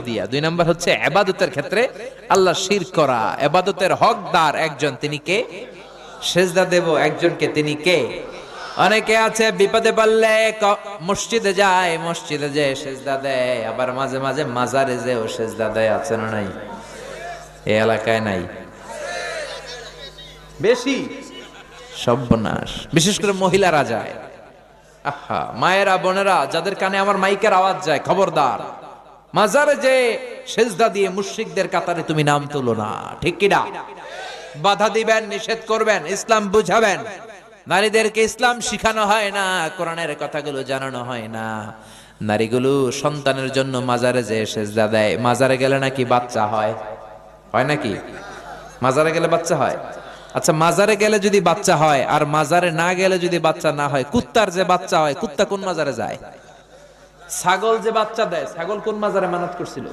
দিয়া। 2 নাম্বার হচ্ছে ইবাদতের ক্ষেত্রে আল্লাহ শিরক করা। ইবাদতের হকদার একজন, তিনি কে? সেজদা দেব একজনকে, তিনি কে? অনেকে আছে বিপদে পড়লে মসজিদে যায়, মসজিদে যে সেজদা দেয়, আবার মাঝে মাঝে মাজারে যেও সেজদা দেয়। আছে না নাই? এই এলাকায় নাই? বেশি সর্বনাশ। বিশেষ করে মহিলারা যায়। আহা, মায়েরা বোনেরা যাদের কানে আমার মাইকের আওয়াজ যায়, খবরদার, মাজারে যে সেজদা দিয়ে মুশরিকদের কাতারে তুমি নাম তুলো না। ঠিক কিনা? বাধা দিবেন, নিষেধ করবেন, ইসলাম বুঝাবেন। নারীদেরকে ইসলাম শিখানো হয় না, কোরআনের কথাগুলো জানানো হয় না। নারীগুলো সন্তানের জন্য মাজারে যে সেজদা দেয়। মাজারে গেলে নাকি বাচ্চা হয়? হয় নাকি? মাজারে গেলে বাচ্চা হয়? আচ্ছা, মাজারে গেলে যদি বাচ্চা হয় আর মাজারে না গেলে যদি বাচ্চা না হয়, কুত্তার যে বাচ্চা হয়, কুত্তা কোন মাজারে যায়? ছাগল যে বাচ্চা দেয়, ছাগল কোন মাজারে মানত করছিল?